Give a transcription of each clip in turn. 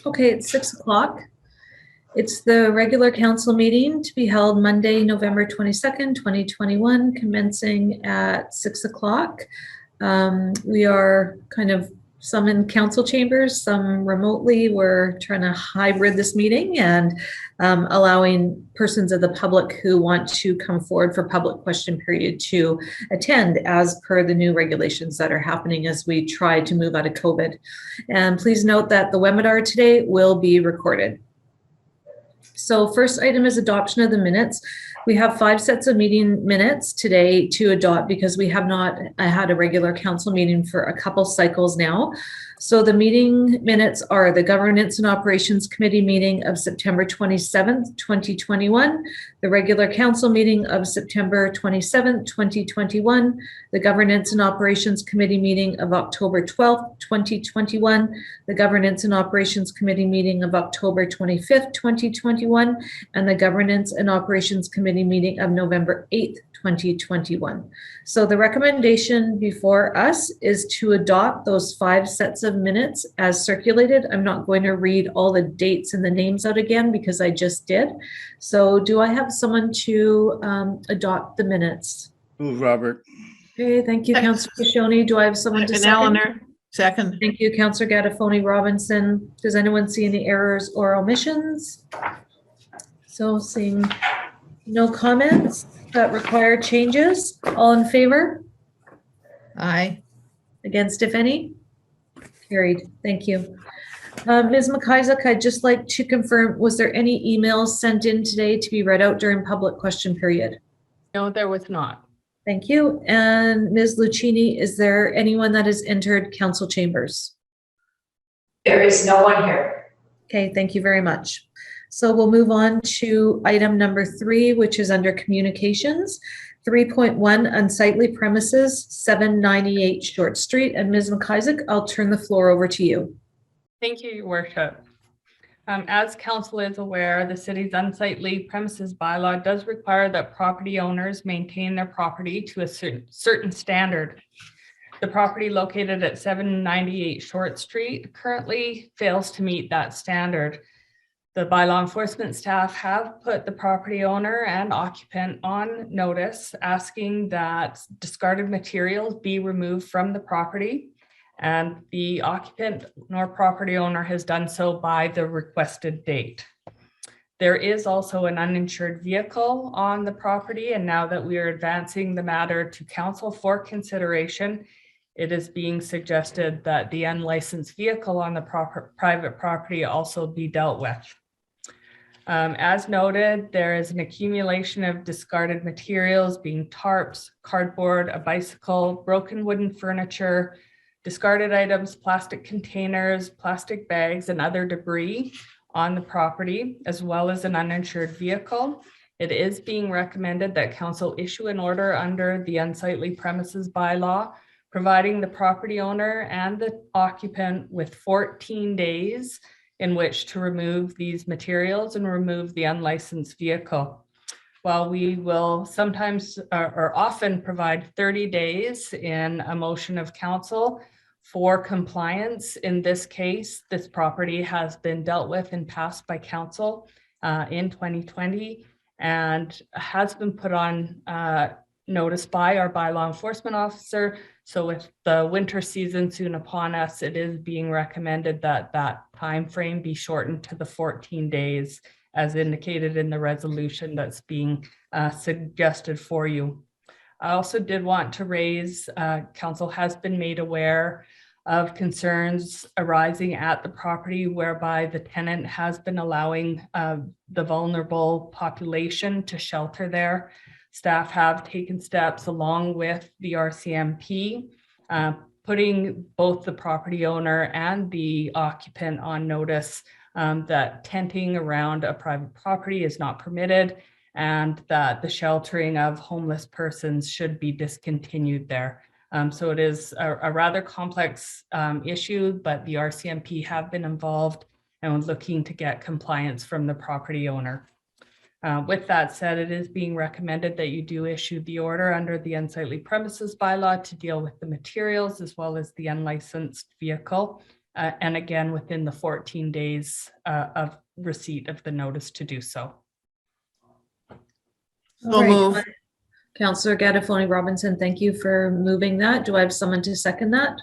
Okay, it's 6 o'clock. It's the regular council meeting to be held Monday, November 22nd, 2021, commencing at 6 o'clock. We are kind of some in council chambers, some remotely. We're trying to hybrid this meeting and allowing persons of the public who want to come forward for public question period to attend as per the new regulations that are happening as we try to move out of COVID. And please note that the webinar today will be recorded. So first item is adoption of the minutes. We have 5 sets of meeting minutes today to adopt because we have not had a regular council meeting for a couple cycles now. So the meeting minutes are the Governance and Operations Committee meeting of September 27th, 2021, the regular council meeting of September 27th, 2021, the Governance and Operations Committee meeting of October 12th, 2021, the Governance and Operations Committee meeting of October 25th, 2021, and the Governance and Operations Committee meeting of November 8th, 2021. So the recommendation before us is to adopt those 5 sets of minutes as circulated. I'm not going to read all the dates and the names out again because I just did. So do I have someone to adopt the minutes? Move, Robert. Okay, thank you, Councillor Kashoni. Do I have someone to And second? Eleanor, second. Thank you, Councillor Gattafoni Robinson. Does anyone see any errors or omissions? So seeing no comments that require changes, all in favor? Aye. Against, if any? Carried. Thank you. Ms. McIsaac, I'd just like to confirm, was there any emails sent in today to be read out during public question period? No, there was not. Thank you. And Ms. Lucchini, is there anyone that has entered council chambers? There is no one here. Okay, thank you very much. So we'll move on to item number 3, which is under communications. 3.1 unsightly premises, 798 Short Street. And Ms. McIsaac, I'll turn the floor over to you. Thank you, Your Worship. As council is aware, the city's unsightly premises bylaw does require that property owners maintain their property to a certain standard. The property located at 798 Short Street currently fails to meet that standard. The bylaw enforcement staff have put the property owner and occupant on notice asking that discarded materials be removed from the property, and the occupant nor property owner has done so by the requested date. There is also an uninsured vehicle on the property, and now that we are advancing the matter to council for consideration, it is being suggested that the unlicensed vehicle on the private property also be dealt with. As noted, there is an accumulation of discarded materials being tarps, cardboard, a bicycle, broken wooden furniture, discarded items, plastic containers, plastic bags, and other debris on the property, as well as an uninsured vehicle. It is being recommended that council issue an order under the unsightly premises bylaw, providing the property owner and the occupant with 14 days in which to remove these materials and remove the unlicensed vehicle. While we will sometimes or often provide 30 days in a motion of council for compliance, in this case, this property has been dealt with and passed by council in 2020 and has been put on notice by our bylaw enforcement officer. So with the winter season soon upon us, it is being recommended that that time frame be shortened to the 14 days as indicated in the resolution that's being suggested for you. I also did want to raise, council has been made aware of concerns arising at the property whereby the tenant has been allowing the vulnerable population to shelter there. Staff have taken steps along with the RCMP, putting both the property owner and the occupant on notice that tenting around a private property is not permitted and that the sheltering of homeless persons should be discontinued there. So it is a rather complex issue, but the RCMP have been involved and looking to get compliance from the property owner. With that said, it is being recommended that you do issue the order under the unsightly premises bylaw to deal with the materials as well as the unlicensed vehicle. and again, within the 14 days of receipt of the notice to do so. So All right. move. Councillor Gattafoni Robinson, thank you for moving that. Do I have someone to second that?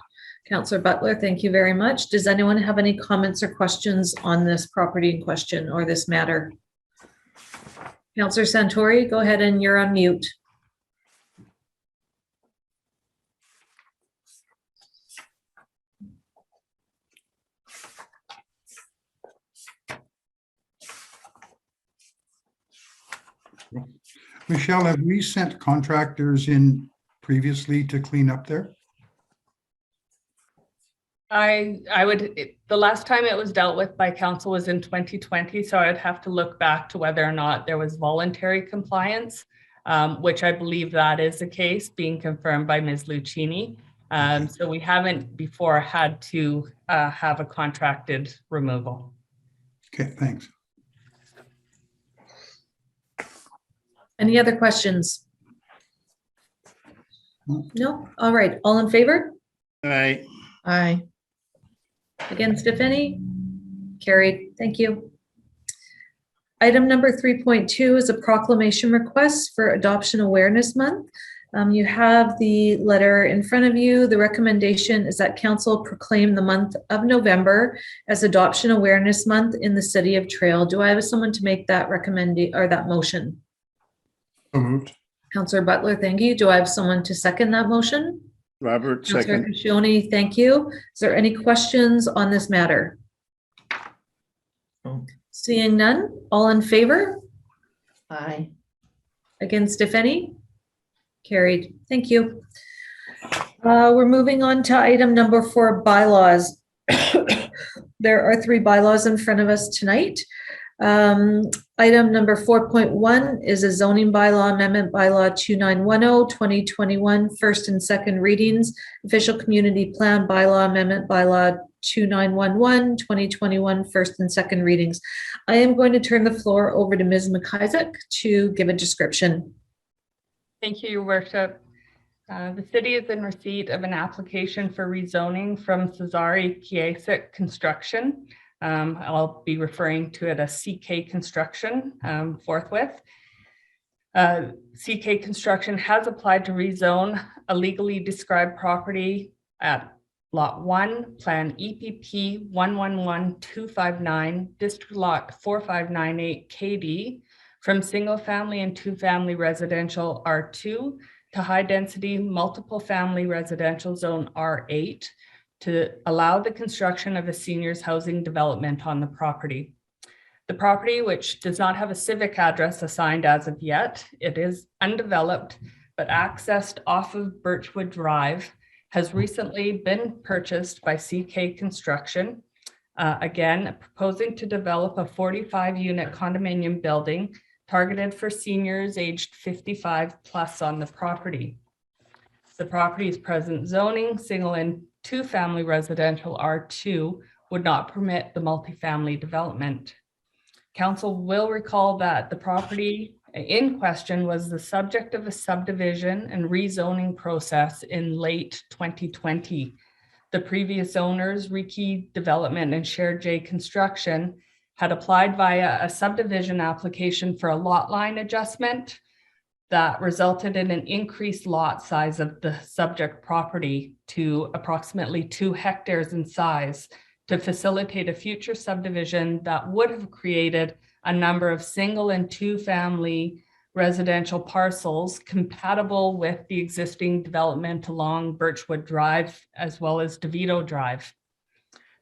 Councillor Butler, thank you very much. Does anyone have any comments or questions on this property in question or this matter? Councillor Santori, go ahead and you're on mute. Michelle, have we sent contractors in previously to clean up there? The last time it was dealt with by council was in 2020, so I'd have to look back to whether or not there was voluntary compliance, which I believe that is the case, being confirmed by Ms. Lucchini. So we haven't before had to have a contracted removal. Okay, thanks. Any other questions? No? All right. All in favor? Aye. Aye. Against, if any? Carried. Thank you. Item number 3.2 is a proclamation request for Adoption Awareness Month. You have the letter in front of you. The recommendation is that council proclaim the month of November as Adoption Awareness Month in the City of Trail. Do I have someone to make that that motion? So moved. Councillor Butler, thank you. Do I have someone to second that motion? Robert, Councillor second. Kashoni, thank you. Is there any questions on this matter? No. Seeing none, all in favor? Aye. Against, if any? Carried. Thank you. We're moving on to item number 4, bylaws. There are 3 bylaws in front of us tonight. Item number 4.1 is a zoning bylaw amendment bylaw 2910-2021, first and second readings, official community plan bylaw amendment bylaw 2911-2021, first and second readings. I am going to turn the floor over to Ms. McIsaac to give a description. Thank you, Your Worship. The city is in receipt of an application for rezoning from Cesare Chiesic Construction. I'll be referring to it as CK Construction forthwith. CK Construction has applied to rezone a legally described property at Lot 1, Plan EPP 111259, District Lot 4598 KD, from single family and 2-family residential R2 to high density multiple family residential zone R8 to allow the construction of a seniors housing development on the property. The property, which does not have a civic address assigned as of yet, it is undeveloped, but accessed off of Birchwood Drive, has recently been purchased by CK Construction. Again, proposing to develop a 45-unit condominium building targeted for seniors aged 55 plus on the property. The property's present zoning, single and 2-family residential R2, would not permit the multifamily development. Council will recall that the property in question was the subject of a subdivision and rezoning process in late 2020. The previous owners, Riki Development and Shared J Construction, had applied via a subdivision application for a lot line adjustment that resulted in an increased lot size of the subject property to approximately 2 hectares in size to facilitate a future subdivision that would have created a number of single and 2-family residential parcels compatible with the existing development along Birchwood Drive as well as DeVito Drive.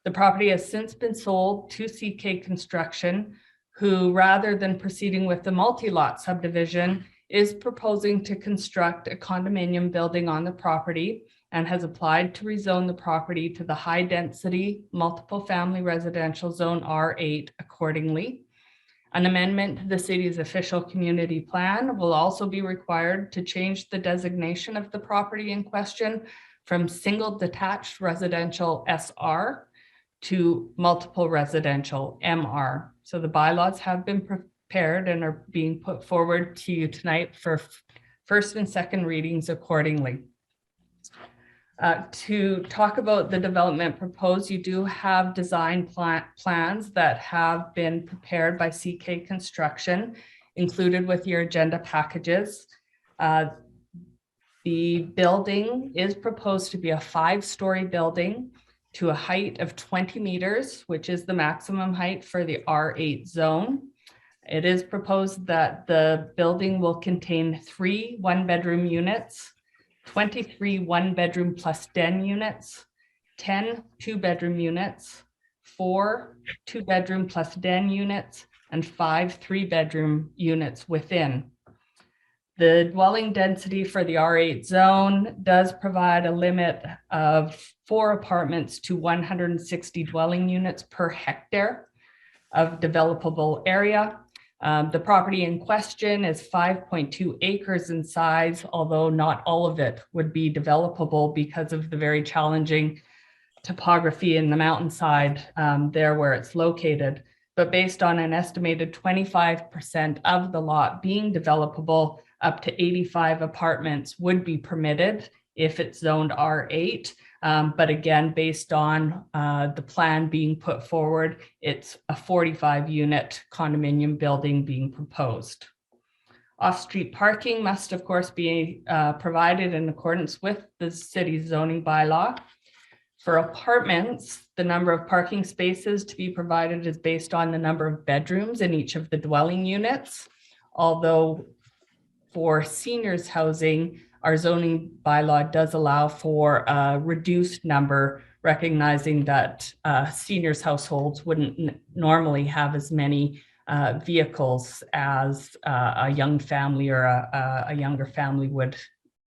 The property has since been sold to CK Construction, who, rather than proceeding with the multi-lot subdivision, is proposing to construct a condominium building on the property and has applied to rezone the property to the high-density multiple family residential zone R8 accordingly. An amendment to the city's official community plan will also be required to change the designation of the property in question from single detached residential SR to multiple residential MR. So the bylaws have been prepared and are being put forward to you tonight for first and second readings accordingly. To talk about the development proposed, you do have design plans that have been prepared by CK Construction, included with your agenda packages. The building is proposed to be a 5-story building to a height of 20 meters, which is the maximum height for the R8 zone. It is proposed that the building will contain 3 one-bedroom units, 23 one-bedroom plus den units, 10 two-bedroom units, 4 two-bedroom plus den units, and 5 three-bedroom units within. The dwelling density for the R8 zone does provide a limit of 4 apartments to 160 dwelling units per hectare of developable area. The property in question is 5.2 acres in size, although not all of it would be developable because of the very challenging topography in the mountainside there where it's located. But based on an estimated 25% of the lot being developable, up to 85 apartments would be permitted if it's zoned R8. But again, based on the plan being put forward, it's a 45-unit condominium building being proposed. Off-street parking must, of course, be provided in accordance with the city's zoning bylaw. For apartments, the number of parking spaces to be provided is based on the number of bedrooms in each of the dwelling units. Although for seniors housing, our zoning bylaw does allow for a reduced number, recognizing that seniors households wouldn't normally have as many vehicles as a young family or a younger family would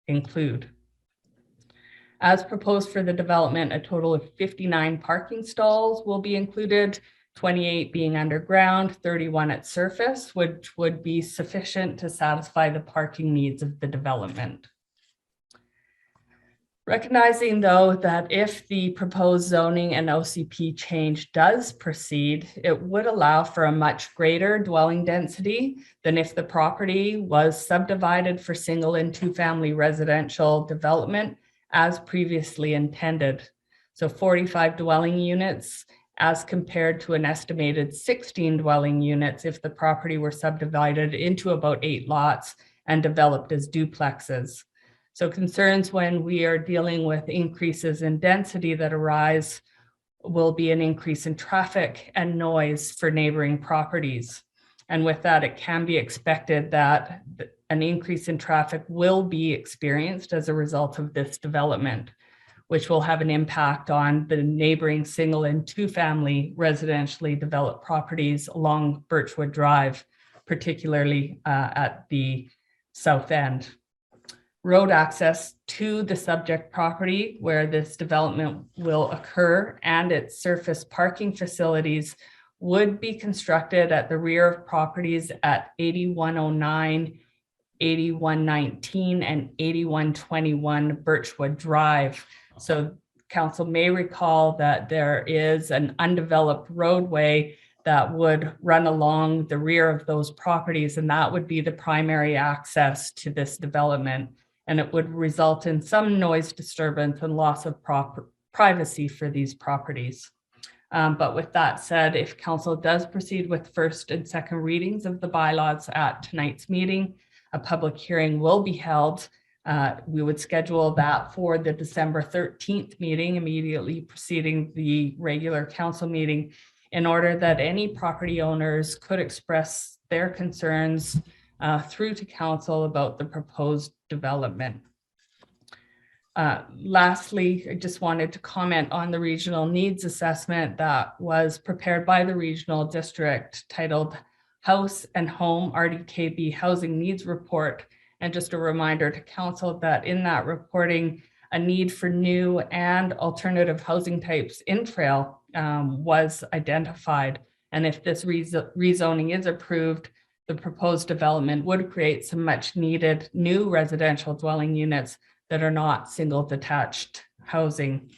include. As proposed for the development, a total of 59 parking stalls will be included, 28 being underground, 31 at surface, which would be sufficient to satisfy the parking needs of the development. Recognizing, though, that if the proposed zoning and OCP change does proceed, it would allow for a much greater dwelling density than if the property was subdivided for single and two-family residential development as previously intended. So 45 dwelling units as compared to an estimated 16 dwelling units if the property were subdivided into about 8 lots and developed as duplexes. So concerns when we are dealing with increases in density that arise will be an increase in traffic and noise for neighboring properties. And with that, it can be expected that an increase in traffic will be experienced as a result of this development, which will have an impact on the neighboring single and two-family residentially developed properties along Birchwood Drive, particularly at the south end. Road access to the subject property where this development will occur and its surface parking facilities would be constructed at the rear of properties at 8109, 8119, and 8121 Birchwood Drive. So council may recall that there is an undeveloped roadway that would run along the rear of those properties, and that would be the primary access to this development. And it would result in some noise disturbance and loss of privacy for these properties. But with that said, if council does proceed with first and second readings of the bylaws at tonight's meeting, a public hearing will be held. We would schedule that for the December 13th meeting, immediately preceding the regular council meeting, in order that any property owners could express their concerns through to council about the proposed development. Lastly, I just wanted to comment on the regional needs assessment that was prepared by the regional district titled House and Home RDKB Housing Needs Report. And just a reminder to council that in that reporting, a need for new and alternative housing types in Trail was identified. And if this rezoning is approved, the proposed development would create some much needed new residential dwelling units that are not single detached housing.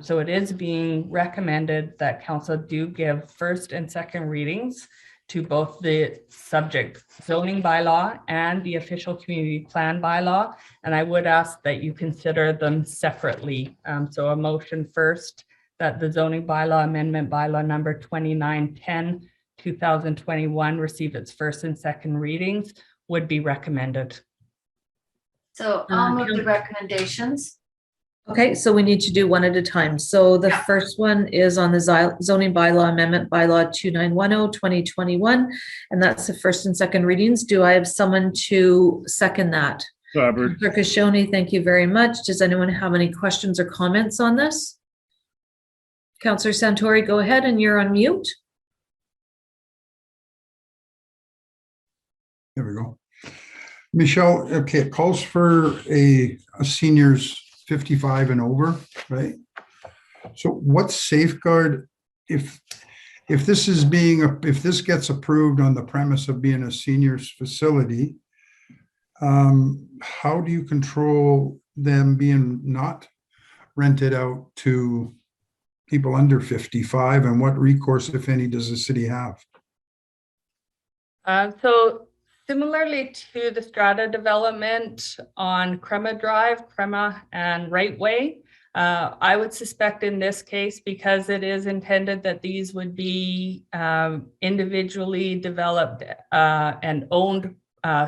So it is being recommended that council do give first and second readings to both the subject zoning bylaw and the official community plan bylaw. And I would ask that you consider them separately. So a motion first that the zoning bylaw amendment bylaw number 2910 2021 receive its first and second readings would be recommended. So I'll move the Count- recommendations. Okay, so we need to do one at a time. So the Yeah. first one is on the zoning bylaw amendment bylaw 2910 2021, and that's the first and second readings. Do I have someone to second that? Robert. Counselor Kashoni, thank you very much. Does anyone have any questions or comments on this? Counselor Santori, go ahead, and you're on mute. There we go. Michelle, okay, it calls for a seniors 55 and over, right? So what safeguard, if this is if this gets approved on the premise of being a seniors facility, how do you control them being not rented out to people under 55, and what recourse, if any, does the city have? So similarly to the strata development on Crema Drive, Crema and Right Way, I would suspect in this case, because it is intended that these would be individually developed and owned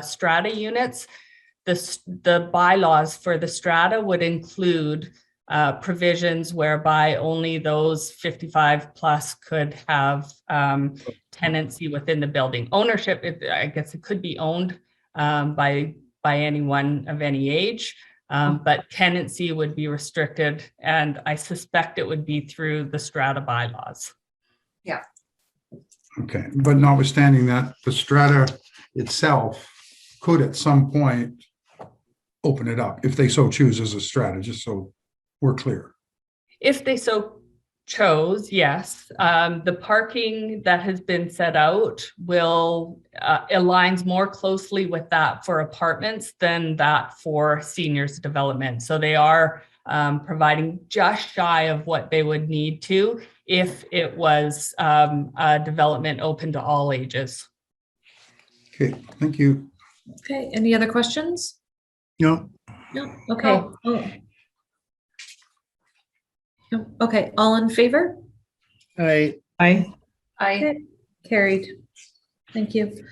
strata units, the bylaws for the strata would include provisions whereby only those 55 plus could have tenancy within the building. Ownership, I guess it could be owned by anyone of any age, but tenancy would be restricted, and I suspect it would be through the strata bylaws. Okay, but notwithstanding that, the strata itself could at some point open it up if they so choose as a strata, just so we're clear. If they so chose, yes. The parking that has been set out will aligns more closely with that for apartments than that for seniors development. So they are providing just shy of what they would need to if it was a development open to all ages. Okay, thank you. Okay, any other questions? No. No, okay. Oh. No, okay, all in favor? Aye. Aye. I, Carried. Thank you.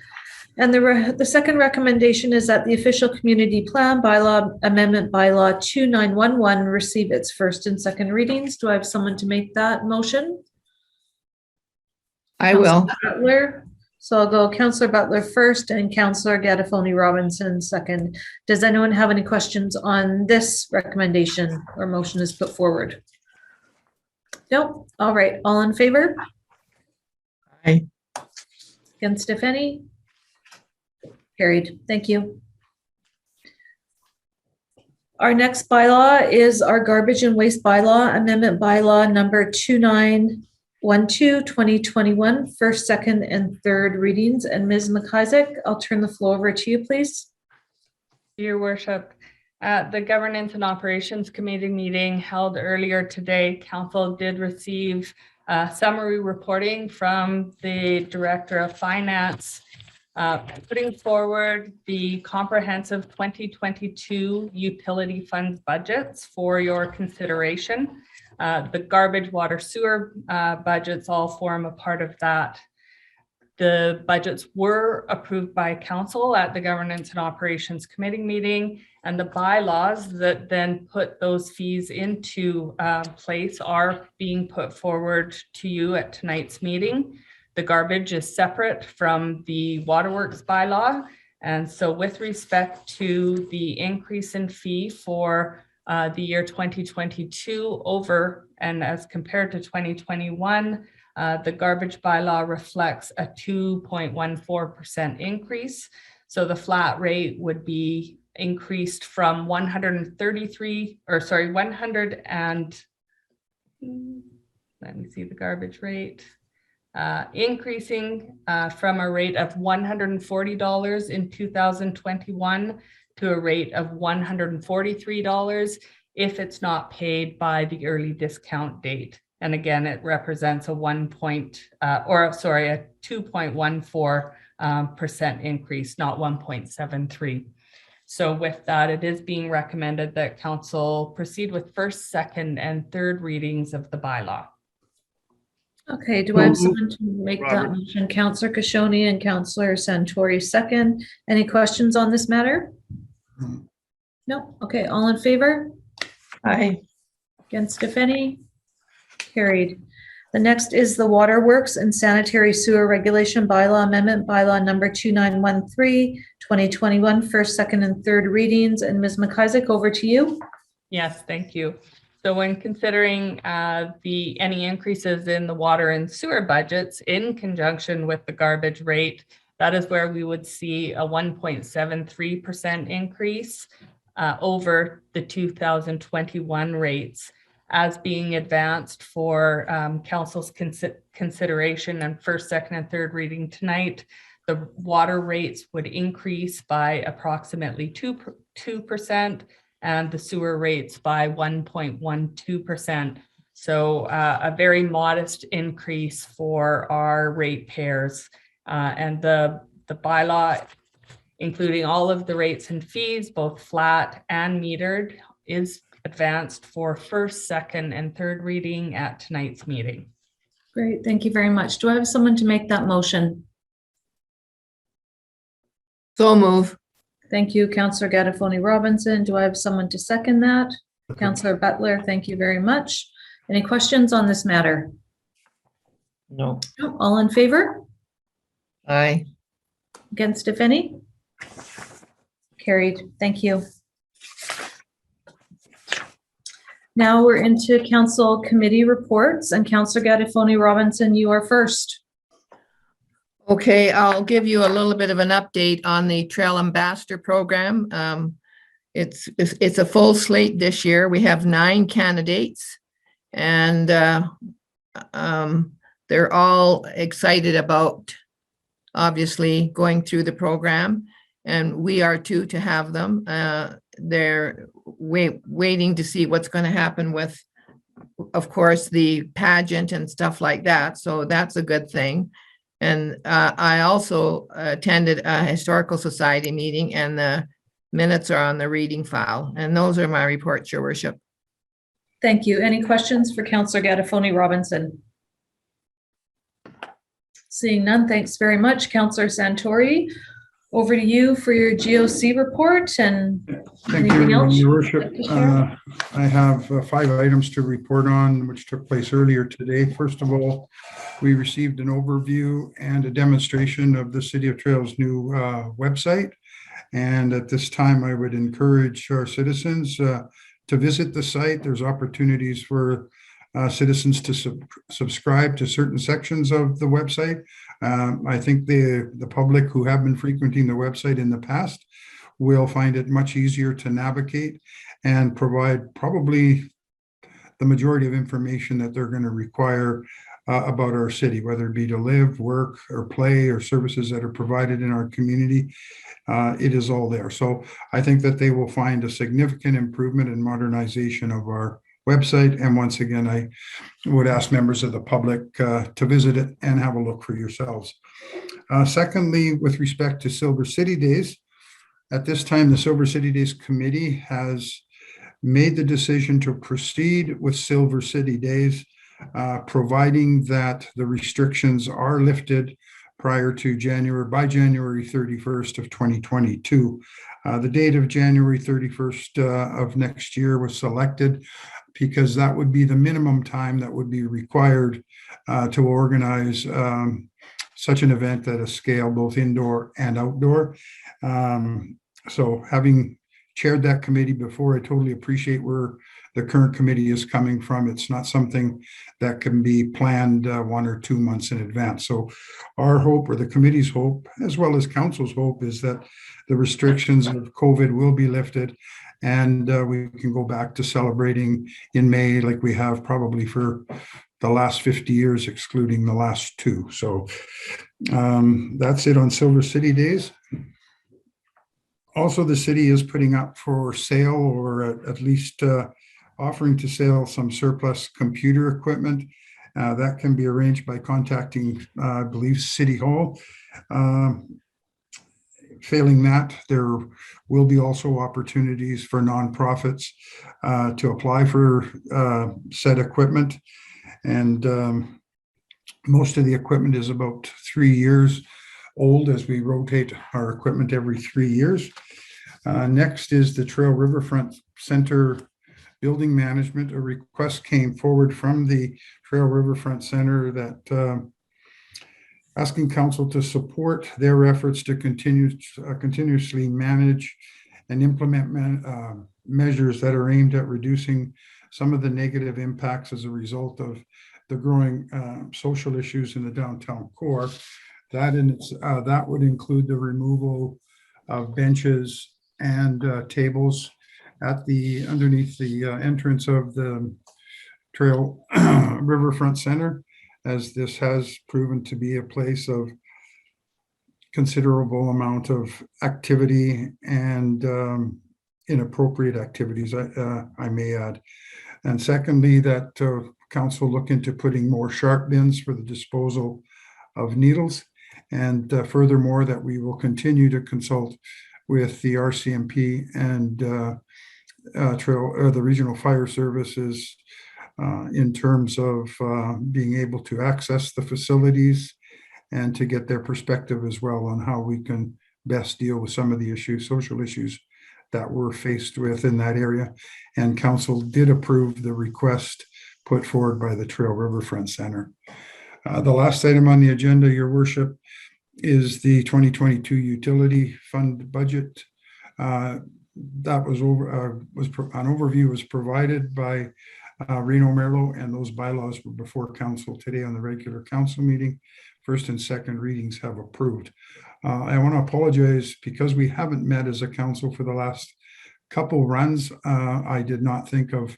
And the second recommendation is that the official community plan bylaw amendment bylaw 2911 receive its first and second readings. Do I have someone to make that motion? I will. Counselor Butler. So I'll go Counselor Butler first and Counselor Gattafoni Robinson second. Does anyone have any questions on this recommendation or motion is put forward? No? All right, all in favor? Aye. Against, if any? Carried. Thank you. Our next bylaw is our garbage and waste bylaw, amendment bylaw number 2912, 2021, first, second, and third readings. And Ms. McIsaac, I'll turn the floor over to you, please. Your worship, at the Governance and Operations Committee meeting held earlier today, council did receive summary reporting from the Director of Finance, putting forward the comprehensive 2022 utility funds budgets for your consideration. The garbage, water, sewer budgets all form a part of that. The budgets were approved by council at the Governance and Operations Committee meeting, and the bylaws that then put those fees into place are being put forward to you at tonight's meeting. The garbage is separate from the waterworks bylaw. And so with respect to the increase in fee for the year 2022 over and as compared to 2021, the garbage bylaw reflects a 2.14% increase. So the flat rate would be increased from 133, or sorry, 100 and, let me see the garbage rate, increasing from a rate of $140 in 2021 to a rate of $143 if it's not paid by the early discount date. And again, it represents a 2.14% increase, not 1.73. So with that, it is being recommended that council proceed with first, second, and third readings of the bylaw. Okay, do I have Move, someone to make that Robert. motion? Counselor Kashoni and Counselor Santori second. Any questions on this matter? No? Okay, all in favor? Aye. Against, if any? Carried. The next is the Waterworks and Sanitary Sewer Regulation Bylaw Amendment, Bylaw number 2913, 2021, first, second, and third readings. And Ms. McIsaac, over to you. Yes, thank you. So when considering any increases in the water and sewer budgets in conjunction with the garbage rate, that is where we would see a 1.73% increase over the 2021 rates as being advanced for council's consideration and first, second, and third reading tonight. The water rates would increase by approximately 2%, and the sewer rates by 1.12%. So a very modest increase for our ratepayers. And the bylaw, including all of the rates and fees, both flat and metered, is advanced for first, second, and third reading at tonight's meeting. Great, thank you very much. Do I have someone to make that motion? So move. Thank you, Counselor Gattafoni Robinson. Do I have someone to second that? Counselor Butler, thank you very much. Any questions on this matter? No. No, all in favor? Aye. Against, if any? Carried, thank you. Now we're into council committee reports, and Counselor Gattafoni Robinson, you are first. Okay, I'll give you a little bit of an update on the Trail Ambassador Program. It's a full slate this year. We have 9 candidates, and they're all excited about obviously going through the program, and we are too, to have them. They're waiting to see what's going to happen with, of course, the pageant and stuff like that. So that's a good thing. And I also attended a historical society meeting, and the minutes are on the reading file. And those are my reports, Your Worship. Thank you. Any questions for Counselor Gattafoni Robinson? Seeing none, thanks very much. Counselor Santori, over to you for your GOC report and Thank anything you, else Your you'd Worship. like to share? I have 5 items to report on, which took place earlier today. First of all, we received an overview and a demonstration of the City of Trail's new website. And at this time, I would encourage our citizens to visit the site. There's opportunities for citizens to subscribe to certain sections of the website. I think the public who have been frequenting the website in the past will find it much easier to navigate and provide probably the majority of information that they're going to require about our city, whether it be to live, work, or play, or services that are provided in our community. It is all there. So I think that they will find a significant improvement in modernization of our website. And once again, I would ask members of the public to visit it and have a look for yourselves. Secondly, with respect to Silver City Days, at this time, the Silver City Days Committee has made the decision to proceed with Silver City Days, providing that the restrictions are lifted prior to by January 31st of 2022. The date of January 31st of next year was selected because that would be the minimum time that would be required to organize such an event at a scale, both indoor and outdoor. So having chaired that committee before, I totally appreciate where the current committee is coming from. It's not something that can be planned 1 or 2 months in advance. So our hope, or the committee's hope, as well as council's hope, is that the restrictions of COVID will be lifted and we can go back to celebrating in May like we have probably for the last 50 years, excluding the last 2. So that's it on Silver City Days. Also, the city is putting up for sale, or at least offering to sell some surplus computer equipment. That can be arranged by contacting, I believe, City Hall. Failing that, there will be also opportunities for nonprofits to apply for said equipment. And most of the equipment is about 3 years old, as we rotate our equipment every 3 years. Next is the Trail Riverfront Center building management. A request came forward from the Trail Riverfront Center that asking council to support their efforts to continuously manage and implement measures that are aimed at reducing some of the negative impacts as a result of the growing social issues in the downtown core. That would include the removal of benches and tables at underneath the entrance of the Trail Riverfront Center, as this has proven to be a place of considerable amount of activity and inappropriate activities, I may add. And secondly, that council look into putting more sharp bins for the disposal of needles. And furthermore, that we will continue to consult with the RCMP and the Regional Fire Services in terms of being able to access the facilities and to get their perspective as well on how we can best deal with some of the issues, social issues that we're faced with in that area. And council did approve the request put forward by the Trail Riverfront Center. The last item on the agenda, Your Worship, is the 2022 utility fund budget. That was an overview was provided by Reno Merlo, and those bylaws were before council today on the regular council meeting. First and second readings have approved. I want to apologize because we haven't met as a council for the last couple runs. I did not think of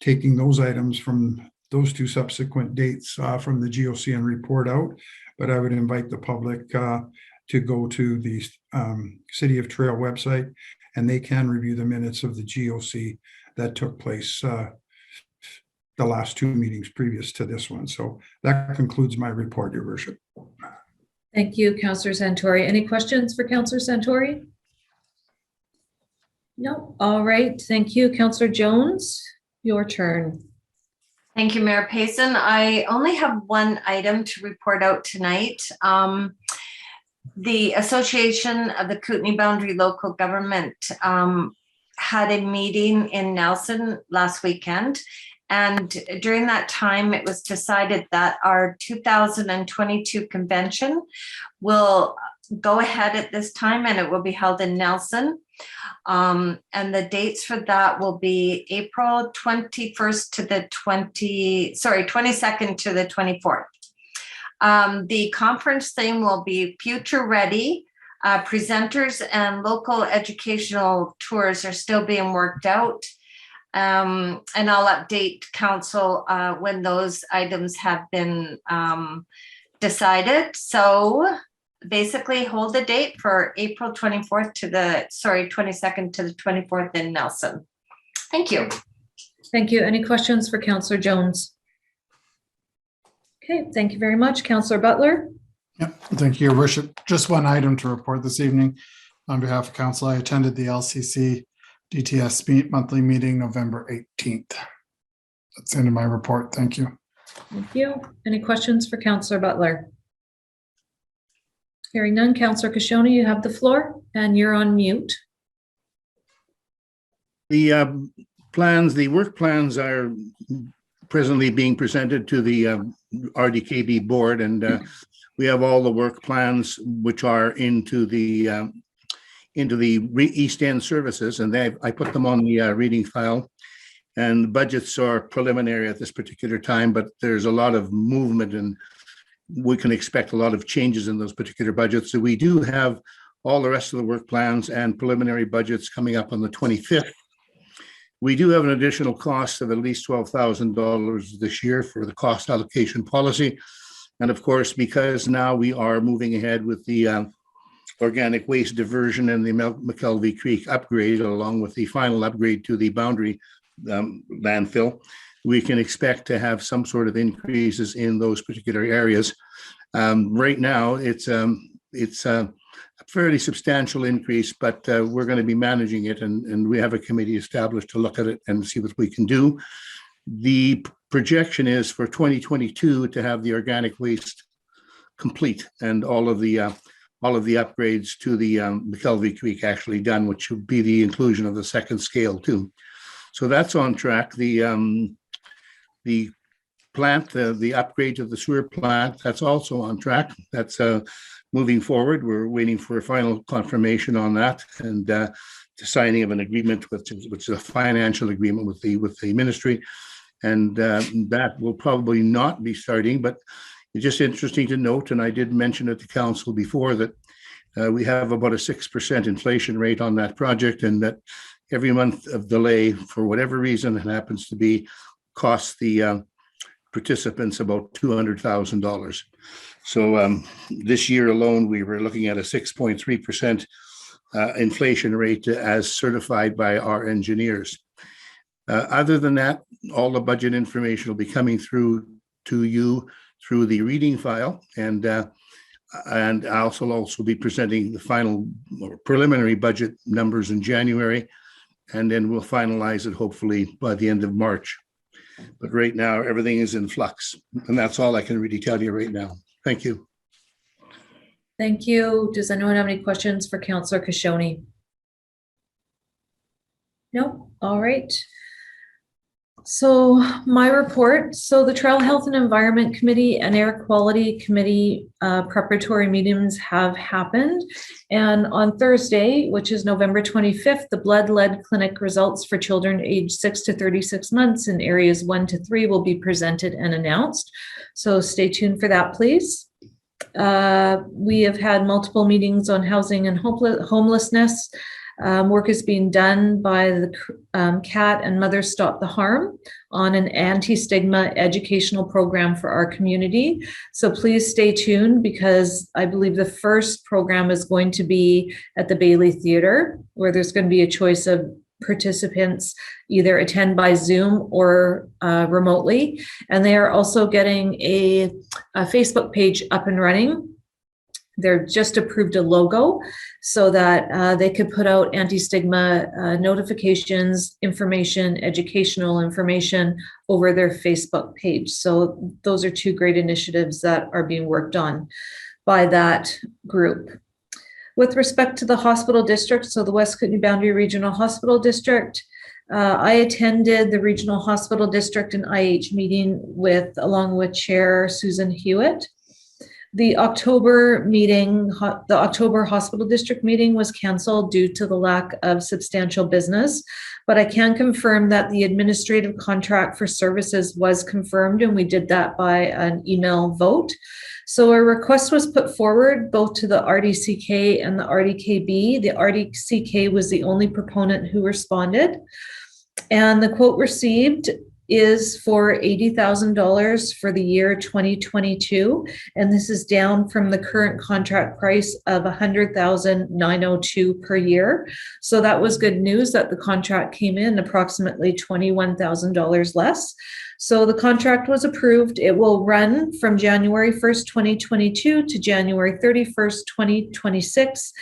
taking those items from those two subsequent dates from the GOCN report out, but I would invite the public to go to the City of Trail website, and they can review the minutes of the GOC that took place the last two meetings previous to this one. So that concludes my report, Your Worship. Thank you, Councillor Santori. Any questions for Councillor Santori? No. All right. Thank you, Councillor Jones. Your turn. Thank you, Mayor Payson. I only have one item to report out tonight. The Association of the Kootenay Boundary Local Government had a meeting in Nelson last weekend. And during that time, it was decided that our 2022 convention will go ahead at this time, and it will be held in Nelson. And the dates for that will be April 21st to the 22nd to the 24th. The conference theme will be Future Ready. Presenters and local educational tours are still being worked out. And I'll update council when those items have been decided. So basically hold the date for April 22nd to the 24th in Nelson. Thank you. Thank you. Any questions for Councillor Jones? Okay, thank you very much. Councillor Butler. Yep. Thank you, Your Worship. Just one item to report this evening. On behalf of council, I attended the LCC DTS monthly meeting November 18th. That's the end of my report. Thank you. Thank you. Any questions for Councillor Butler? Hearing none. Councillor Kashoni, you have the floor and you're on mute. The work plans are presently being presented to the RDKB board, and we have all the work plans which are into the East End services, and I put them on the reading file. And the budgets are preliminary at this particular time, but there's a lot of movement and we can expect a lot of changes in those particular budgets. So we do have all the rest of the work plans and preliminary budgets coming up on the 25th. We do have an additional cost of at least $12,000 this year for the cost allocation policy. And of course, because now we are moving ahead with the organic waste diversion and the McKelvey Creek upgrade, along with the final upgrade to the boundary landfill, we can expect to have some sort of increases in those particular areas. Right now, it's a fairly substantial increase, but we're going to be managing it, and we have a committee established to look at it and see what we can do. The projection is for 2022 to have the organic waste complete and all of the upgrades to the McKelvey Creek actually done, which would be the inclusion of the second scale too. So that's on track. The plant, the upgrade to the sewer plant, that's also on track. That's moving forward. We're waiting for a final confirmation on that and the signing of an agreement, which is a financial agreement with the ministry. And that will probably not be starting, but it's just interesting to note, and I did mention at the council before, that we have about a 6% inflation rate on that project, and that every month of delay, for whatever reason it happens to be, costs the participants about $200,000. So this year alone, we were looking at a 6.3% inflation rate as certified by our engineers. Other than that, all the budget information will be coming through to you through the reading file, and I'll also be presenting the final or preliminary budget numbers in January, and then we'll finalize it hopefully by the end of March. But right now, everything is in flux, and that's all I can really tell you right now. Thank you. Thank you. Does anyone have any questions for Councillor Kashoni? No? All right. So my report, so the Trail Health and Environment Committee and Air Quality Committee preparatory meetings have happened. And on Thursday, which is November 25th, the blood lead clinic results for children aged 6 to 36 months in areas 1 to 3 will be presented and announced. So stay tuned for that, please. We have had multiple meetings on housing and homelessness. Work is being done by the CAT and Mothers Stop the Harm on an anti-stigma educational program for our community. So please stay tuned, because I believe the first program is going to be at the Bailey Theatre, where there's going to be a choice of participants either attend by Zoom or remotely. And they are also getting a Facebook page up and running. They're just approved a logo so that they could put out anti-stigma notifications, information, educational information over their Facebook page. So those are two great initiatives that are being worked on by that group. With respect to the hospital district, so the West Kootenay Boundary Regional Hospital District, I attended the Regional Hospital District and IH meeting along with Chair Susan Hewitt. The October meeting, the October Hospital District meeting was canceled due to the lack of substantial business, but I can confirm that the administrative contract for services was confirmed, and we did that by an email vote. So a request was put forward both to the RDCK and the RDKB. The RDCK was the only proponent who responded, and the quote received is for $80,000 for the year 2022, and this is down from the current contract price of $100,902 per year. So that was good news that the contract came in approximately $21,000 less. So the contract was approved. It will run from January 1st, 2022 to January 31st, 2026,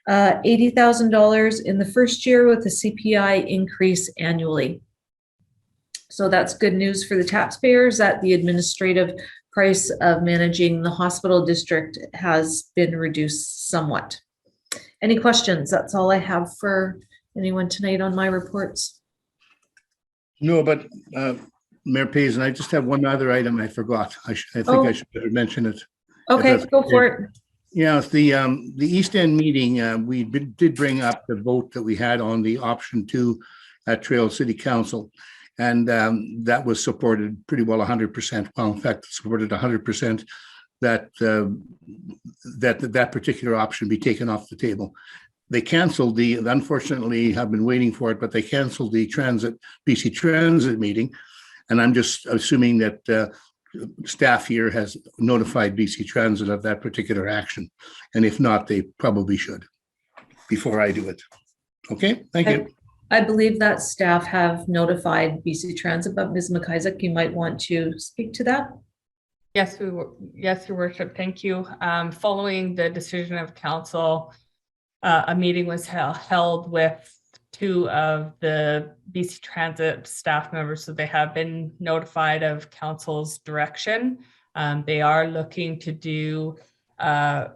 $80,000 in the first year with a CPI increase annually. So that's good news for the taxpayers, that the administrative price of managing the hospital district has been reduced somewhat. Any questions? That's all I have for anyone tonight on my reports. No, but Mayor Payson, I just have one other item I forgot. I think I should better mention it. Okay, go for it. Yeah, the East End meeting, we did bring up the vote that we had on the option 2 at Trail City Council. And that was supported pretty well 100%. Well, in fact, supported 100% that that particular option be taken off the table. They canceled unfortunately, have been waiting for it, but they canceled the BC Transit meeting. And I'm just assuming that staff here has notified BC Transit of that particular action. And if not, they probably should before I do it. Okay, thank you. I believe that staff have notified BC Transit, but Ms. McIsaac, you might want to speak to that. Yes, Your Worship, thank you. Following the decision of council, a meeting was held with 2 of the BC Transit staff members, so they have been notified of council's direction. They are looking to do a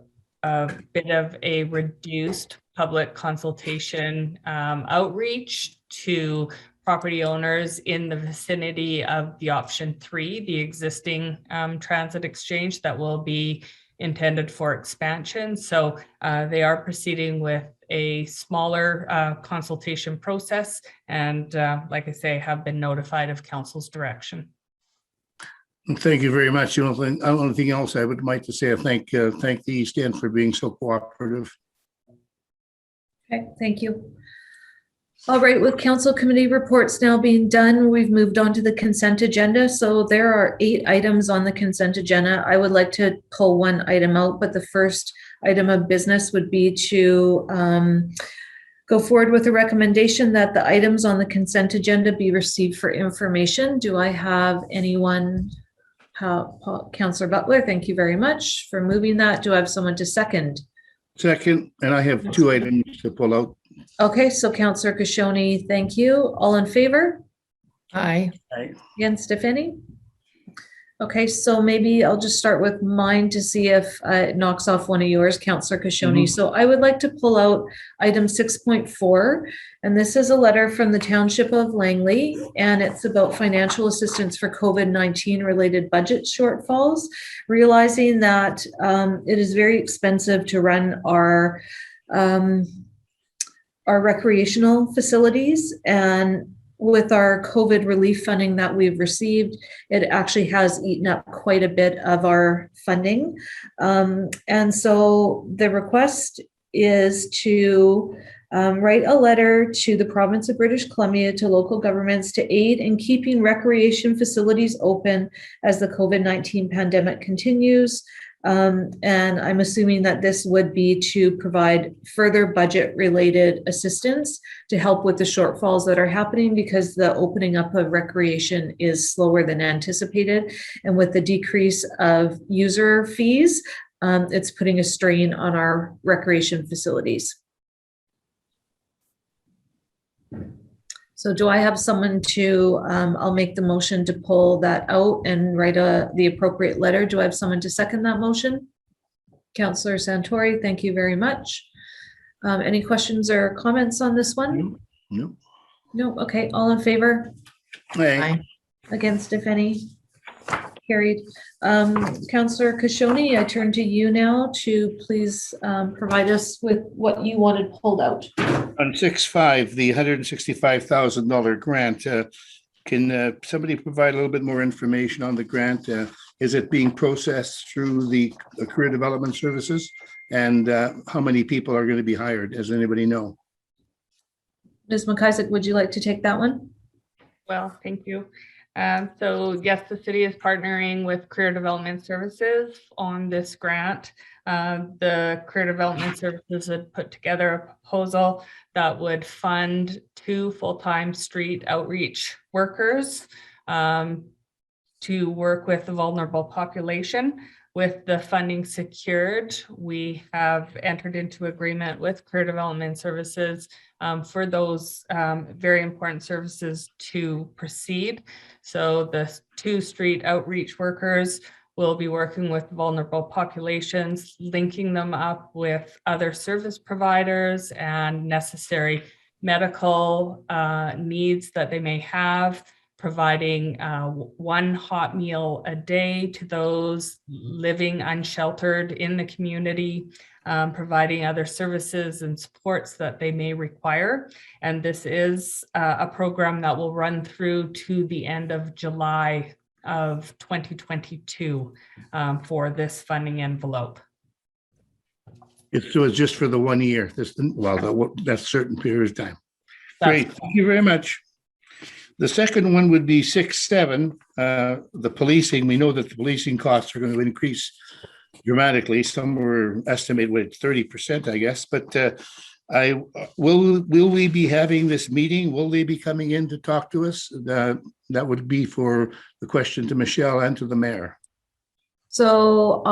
bit of a reduced public consultation outreach to property owners in the vicinity of the option 3, the existing transit exchange that will be intended for expansion. So they are proceeding with a smaller consultation process, and like I say, have been notified of council's direction. Thank you very much. The only thing else I would like to say, I thank the East End for being so cooperative. Okay, thank you. All right, with council committee reports now being done, we've moved on to the consent agenda. So there are 8 items on the consent agenda. I would like to pull one item out, but the first item of business would be to go forward with a recommendation that the items on the consent agenda be received for information. Do I have anyone? Councillor Butler, thank you very much for moving that. Do I have someone to second? Second, and I have 2 items to pull out. Okay, so Councillor Kashoni, thank you. All in favor? Aye. Against, if any? Okay, so maybe I'll just start with mine to see if it knocks off one of yours, Councillor Kashoni. So I would like to pull out item 6.4, and this is a letter from the Township of Langley, and it's about financial assistance for COVID-19 related budget shortfalls, realizing that it is very expensive to run our recreational facilities, and with our COVID relief funding that we've received, it actually has eaten up quite a bit of our funding. And so the request is to write a letter to the province of British Columbia, to local governments, to aid in keeping recreation facilities open as the COVID-19 pandemic continues. And I'm assuming that this would be to provide further budget-related assistance to help with the shortfalls that are happening, because the opening up of recreation is slower than anticipated. And with the decrease of user fees, it's putting a strain on our recreation facilities. So do I have someone to, I'll make the motion to pull that out and write the appropriate letter. Do I have someone to second that motion? Councillor Santori, thank you very much. Any questions or comments on this one? No. No, okay, all in favor? Aye. Against, if any? Carried. Councillor Kashoni, I turn to you now to please provide us with what you wanted pulled out. On 6.5, the $165,000 grant, can somebody provide a little bit more information on the grant? Is it being processed through the Career Development Services? And how many people are going to be hired? Does anybody know? Ms. McIsaac, would you like to take that one? Well, thank you. So yes, the city is partnering with Career Development Services on this grant. The Career Development Services had put together a proposal that would fund 2 full-time street outreach workers to work with the vulnerable population. With the funding secured, we have entered into agreement with Career Development Services for those very important services to proceed. So the 2 street outreach workers will be working with vulnerable populations, linking them up with other service providers and necessary medical needs that they may have, providing 1 hot meal a day to those living unsheltered in the community, providing other services and supports that they may require. And this is a program that will run through to the end of July of 2022 for this funding envelope. So it's just for the 1 year. That's a certain period of time. That's Great. Thank you very much. The second one would be 6.7, the policing. We know that the policing costs are going to increase dramatically. Some were estimated with 30%, I guess, but Will we be having this meeting? Will they be coming in to talk to us? That would be for the question to Michelle and to the mayor. So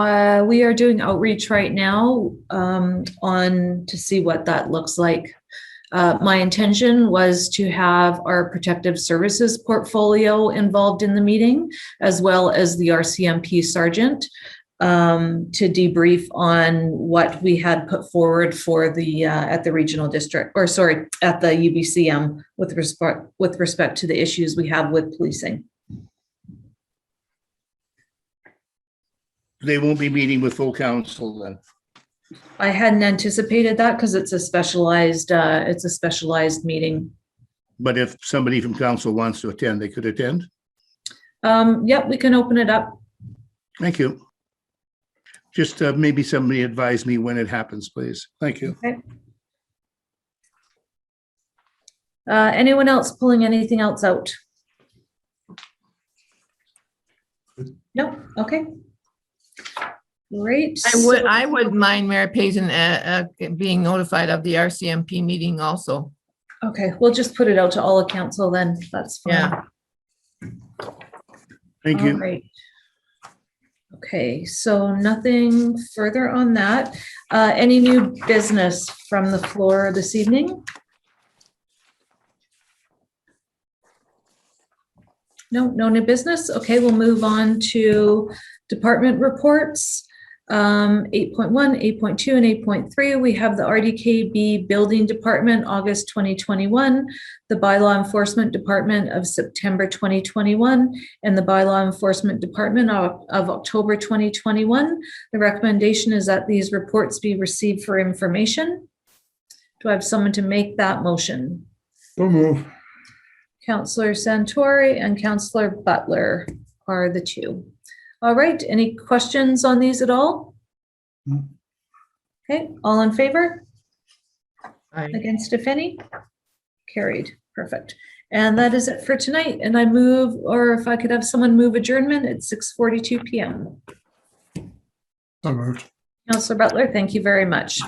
we are doing outreach right now on to see what that looks like. My intention was to have our protective services portfolio involved in the meeting, as well as the RCMP sergeant, to debrief on what we had put forward for the at the regional district, or sorry, at the UBCM with respect to the issues we have with policing. They won't be meeting with full council then. I hadn't anticipated that because it's a specialized meeting. But if somebody from council wants to attend, they could attend. Yep, we can open it up. Thank you. Just maybe somebody advise me when it happens, please. Thank you. Okay. Anyone else pulling anything else out? No. Okay. Great. I would mind Mayor Payton being notified of the RCMP meeting also. Okay, we'll just put it out to all of council then. That's fine. Yeah. Thank All you. right. Okay, so nothing further on that. Any new business from the floor this evening? No, no new business. Okay, we'll move on to department reports. 8.1, 8.2, and 8.3. We have the RDKB Building Department, August 2021, the Bylaw Enforcement Department of September 2021, and the Bylaw Enforcement Department of October 2021. The recommendation is that these reports be received for information. Do I have someone to make that motion? So move. Councillor Santori and Councillor Butler are the two. All right, any questions on these at all? No. Okay, all in favor? Aye. Against, if any? Carried, perfect. And that is it for tonight. And I move, or if I could have someone move adjournment at 6:42 PM. So moved. Councillor Butler, thank you very much.